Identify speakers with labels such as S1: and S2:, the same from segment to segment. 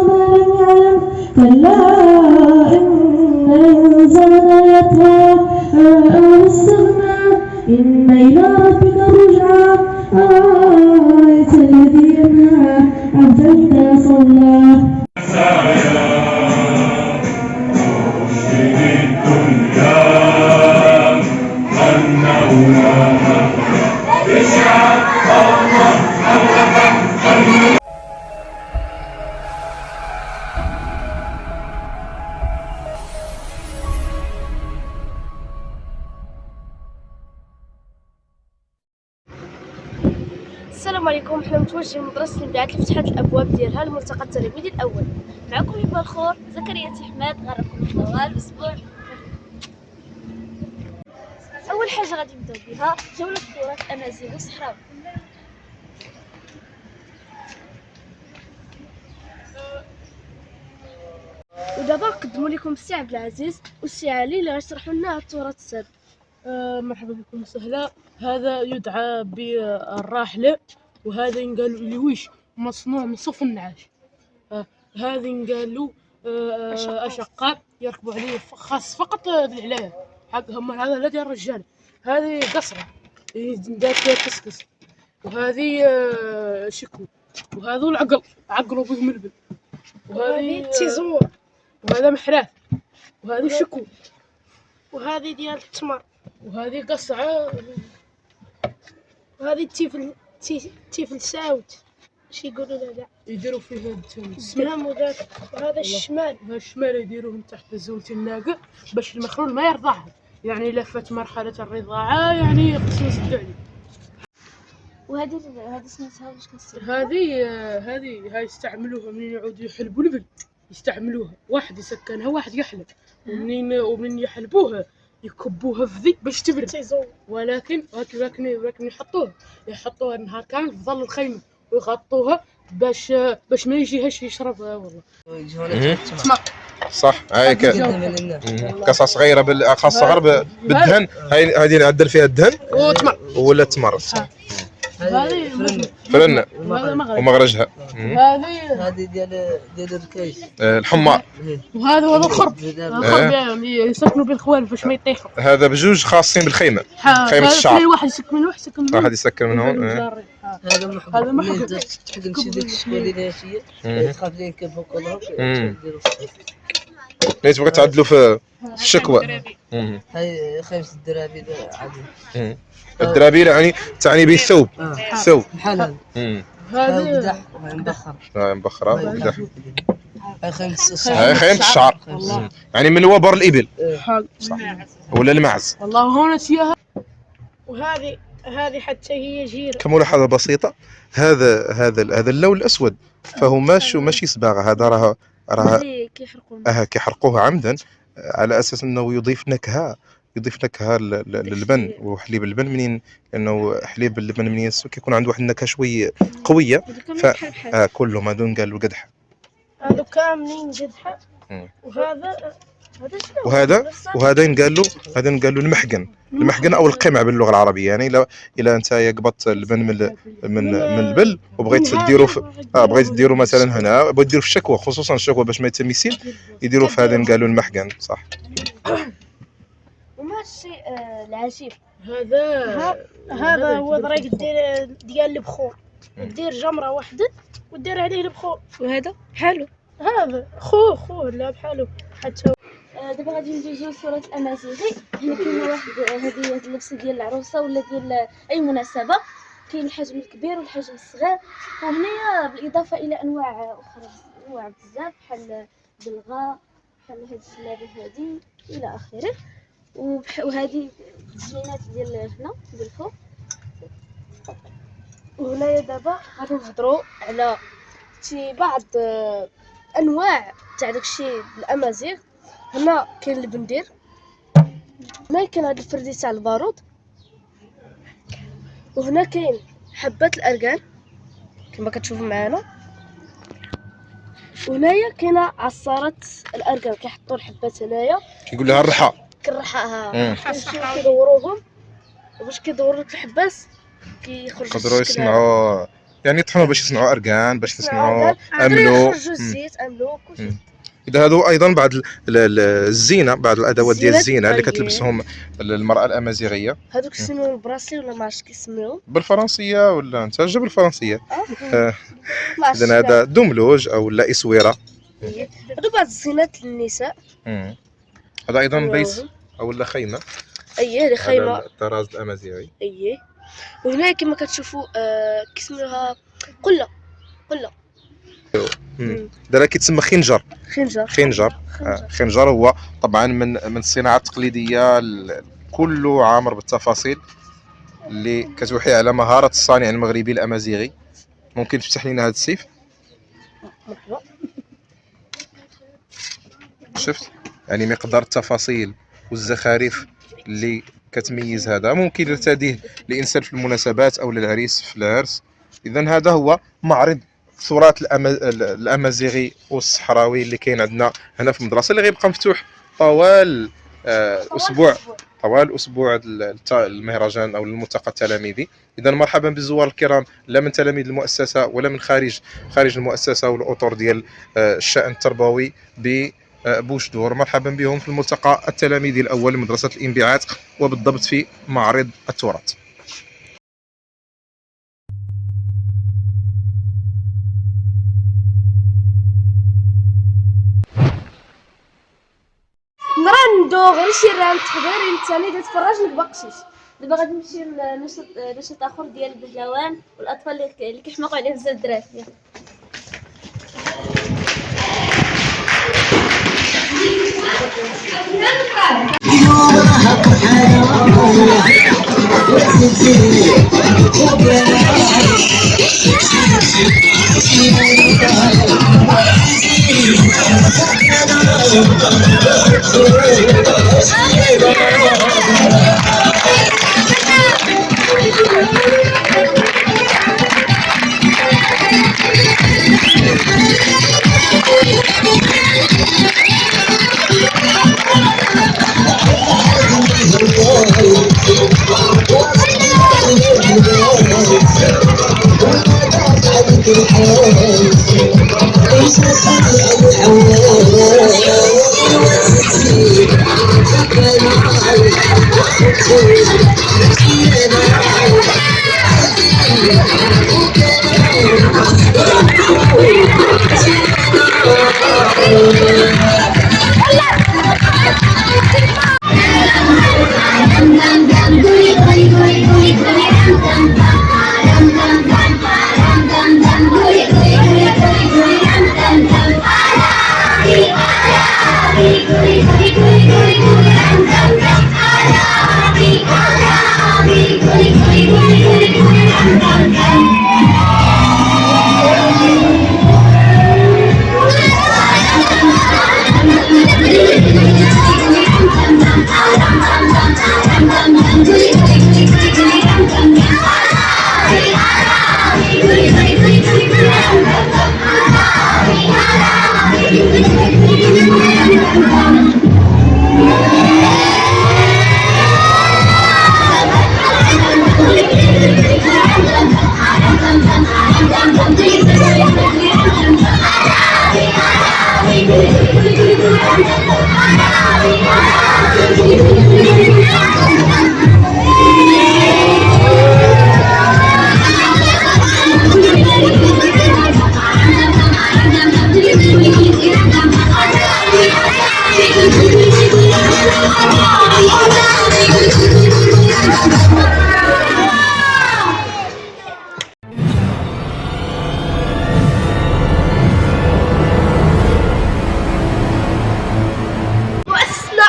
S1: ما لم يعلم كلا إن الإنسان ليطغى أن استغنى إن إلى ربك الرجعى أرأيت الذي ينهى عبدا إذا صلى.
S2: السلام عليكم. حنا متوجهين لمدرسة الإبداعات اللي فتحت الأبواب ديالها الملتقى التلاميذي الأول. معكم يبا الخور زكريا تحماد غنراكم حوار الأسبوع. أول حاجة غادي نبداو بها جولة تراث أمازيغي صحراوي. ودابا نقدموا لكم السي عبد العزيز والسي علي اللي غيشرحوا لنا التراث السابق.
S3: مرحبا بكم وسهلا. هذا يدعى بالراحلة، وهذا ينقال لويش مصنوع من صوف النعاش. هذا ينقال له أشقاء يركبوا عليه خاص فقط للعلاية حقهم. هذا لا ديال الرجال. هذه قصرة دار فيها كسكس، وهذه شكو، وهذو العقل عقلوا بهم البل،
S2: وهذه تيزور،
S3: وهذا محراث، وهذه شكو،
S2: وهذه ديال التمر،
S3: وهذه قصعة،
S2: وهذه تيفل ساوت شي يقولوا لها
S3: يديروا فيه
S2: السلام. وذاك وهذا الشمال،
S3: هذا الشمال يديروه من تحت زولة الناقة باش المخلول ما يرضعها، يعني لفت مرحلة الرضاعة يعني خصنا نسدو عليه.
S2: وهذه سميتها واش كنسميها؟
S3: هذه يستعملوها منين يعودوا يحلبوا البل، يستعملوها واحد يسكنها واحد يحلب، ومنين يحلبوها يكبوها في ذي باش تبرد، ولكن يحطوها النهار كامل في ظل الخيمة ويغطوها باش ما يجيهاش يشربها. والله
S4: صح. هاي قصة صغيرة خاصة صغيرة بالدهن. هاي هذه نعدل فيها الدهن ولا التمر.
S3: هذه
S4: فرنة ومغرجها.
S5: هذه ديال الركايز
S4: الحمار.
S3: وهذا هو الخرب يعني يسكنوا بالخوال باش ما يطيحوا.
S4: هذا بجوج خاصين بالخيمة، خيمة الشعر.
S3: واحد يسكن من
S4: واحد يسكن من هون.
S5: هذا محب تحكم شي ديك الشكوى اللي هي تخاف ليه كيف فوقهم يديروا
S4: ليه تبغى تعدلوا في الشكوى.
S5: هاي خيمة الدرابي عادي.
S4: الدرابيل يعني تعني به الثوب. ثوب
S5: بحال هذا.
S3: هذا
S5: بدح مبخر.
S4: مبخرة وبدح.
S5: هاي خيمة
S4: الشعر يعني من وبر الإبل صح، ولا المعز.
S3: والله هون نسيها.
S2: وهذه حتى هي جيرة.
S4: كملاحظة بسيطة، هذا اللون الأسود فهو ماشي صباغة. هذا راه كيحرقوها عمدا على أساس أنه يضيف نكهة للبن وحليب اللبن. منين لأنه حليب اللبن منين كيكون عنده واحد النكهة شوي قوية، كلهم هذو قالوا قدحة.
S2: هذو كاملين قدحة.
S4: وهذا ينقال له المحقن او القمع باللغه العربيه. يعني الا انت قبضت اللبن من البل وبغيت ديرو بغيت ديرو مثلا هنا، بغيت ديرو في الشكوى، خصوصا الشكوى باش ما يتميسين يديروا في هذا ينقال له المحقن صح.
S2: وما الشيء العجيب
S3: هذا
S2: هو طريق ديال البخور. دير جمره واحده ودير عليه البخور، وهذا بحالو. هذا خوه لا بحالو حتى.
S6: دابا غادي ندوزو لصورة الأمازيغي. هنا كاينه واحد هدية اللبسة ديال العروسة ولا ديال أي مناسبة. كاين الحجم الكبير والحجم الصغير، وهنايا بالإضافة إلى أنواع أخرى بزاف بحال بالغاء، بحال هاد الجلابة هادي إلى آخره. وهذه التزيينات ديال هنا بالفوق.
S2: وهنايا دابا غادي نهضروا على شي بعض أنواع تاع داكشي الأمازيغ. هنا كاين البندير، هنا كاين هاد الفردي تاع البارود، وهنا كاين حبات الأركان كما كتشوفوا معنا، وهنايا كاينه عصاره الأركان كيحطوا الحبات هنايا
S4: كيقول لها الرحى.
S2: كنرحاها كيدوروهم، وباش كيدوروا لك الحبات كيخرجوا.
S4: يقدروا يصنعوا يعني يطحنوا باش يصنعوا اركان، باش يصنعوا
S2: يقدروا
S4: املو.
S2: يخرجوا الزيت املو كلشي.
S4: اذا هذو ايضا بعض الزينه، بعض الادوات ديال الزينه اللي
S2: أيه.
S4: كتلبسهم المراه الامازيغيه.
S2: هذوك يسميوهم البراسي ولا ما عرفتش كيسميوهم
S4: بالفرنسيه ولا انت جاب بالفرنسيه؟
S2: ما عرفتش.
S4: اذا هذا دملوج او لا اسوره.
S2: هذو بعض الزينات للنساء.
S4: هذا ايضا بيت او لا خيمه.
S2: اييه هذه خيمه.
S4: هذا الطراز الامازيغي.
S2: اييه. وهنا كما كتشوفوا كيسميوها قله.
S4: دابا كيتسمى خنجر.
S2: خنجر.
S4: خنجر هو طبعا من الصناعه التقليديه كله عامر بالتفاصيل اللي كتوحي على مهاره الصانع المغربي الامازيغي. ممكن تفتح لنا هذا السيف؟ شفت يعني مقدار التفاصيل والزخارف اللي كتميز هذا، ممكن يرتديه الانسان في المناسبات او للعريس في العرس. اذا هذا هو معرض التراث الامازيغي والصحراوي اللي كاين عندنا هنا في المدرسه، اللي غيبقى مفتوح طوال اسبوع المهرجان او الملتقى التلاميذي. اذا مرحبا بالزوار الكرام، لا من تلاميذ المؤسسه ولا من خارج المؤسسه والاطر ديال الشأن التربوي بوشدور. مرحبا بهم في الملتقى التلاميذي الاول لمدرسه الانبعاث، وبالضبط في معرض التراث.
S2: نراندو غير شي راه التحضيري الثاني تتفرج لك بقشيش. دابا غادي نمشي لنشاط اخر ديال البهلوان والاطفال اللي كيحماقوا عليه بزاف الدراري.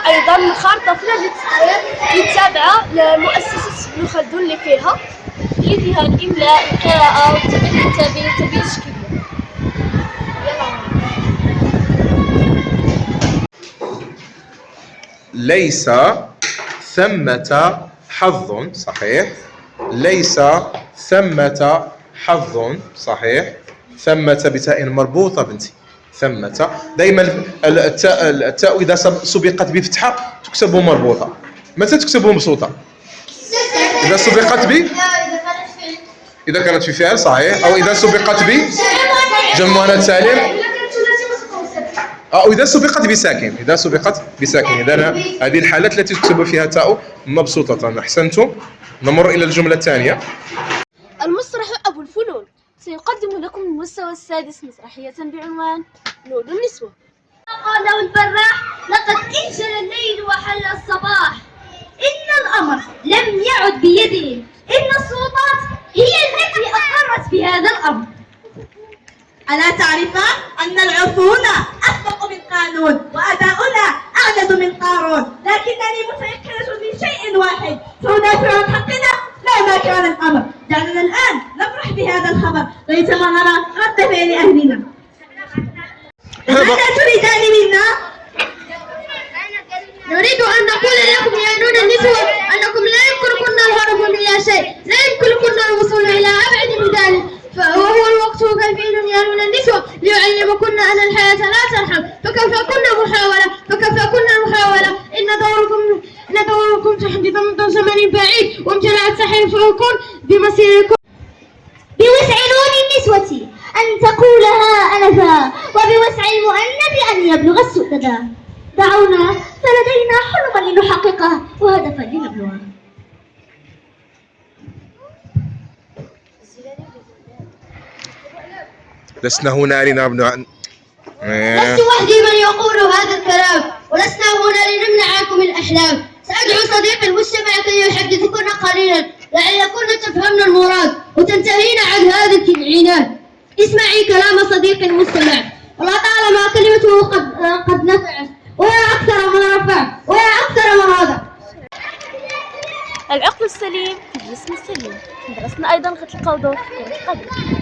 S2: ايضا خارطه فيها للتصوير التابعه لمؤسسه ابن خلدون اللي فيها الاملاء القراءه والتربيه التشكيليه.
S4: ليس ثمة حظ، صحيح. ليس ثمة حظ، صحيح. ثمة بتاء مربوطة بنتي. ثمة دائما التاء إذا سبقت بفتحة تكتب مربوطة، متى تكتب مبسوطة؟ إذا سبقت إذا كانت في فعل صحيح، أو إذا سبقت بجمع مؤنث سالم، أو إذا سبقت بساكن. إذا سبقت بساكن، إذا هذه الحالات التي تكتب فيها تاء مبسوطة. أحسنتم. نمر إلى الجملة الثانية.
S6: المسرح أبو الفنون سيقدم لكم المستوى السادس مسرحية بعنوان نور النسوة.
S7: قاله البراح: لقد انشل الليل وحل الصباح، إن الأمر لم يعد بيدهم، إن السلطات هي التي أقرت بهذا الأمر. ألا تعرفان أن العصون أسبق من قانون وأداؤنا أعجز من قارون، لكنني متيقنة من شيء واحد: سندافع عن حقنا مهما كان الأمر. دعنا الآن نفرح بهذا الخبر ريثما نرى رد فعل أهلنا. ماذا تريدان منا؟ نريد أن نقول لكم يا نون النسوة أنكم لا يمكنكن الهرب من لا شيء، لا يمكنكن الوصول إلى أبعد من ذلك، وهو الوقت كفيل يا نون النسوة ليعلمكن أن الحياة لا ترحم، فكفاكن المحاولة. إن دوركم تحديد منذ زمن بعيد، وامتلأت صحيفكم بمسيركم. بوسع نون النسوة أن تقولها أنفا، وبوسع المؤنث أن يبلغ السؤددا. دعونا فلدينا حلما لنحققه وهدفا لنبلغه.
S4: لسنا هنا لنبنى.
S7: لست وحدي من يقول هذا الكلام، ولسنا هنا لنمنع عنكم الأحلام. سأدعو صديقي المستمع كي يحدثكن قليلا لعلكن تفهمن المراد وتنتهين عن هذا العناد. اسمعي كلام صديقي المستمع، ولطالما كلمته قد نفعت، ويا أكثر من رفع، ويا أكثر من هذا.
S6: العقل السليم في الجسم السليم. درسنا أيضا غتلقاو دور في كرة القدم.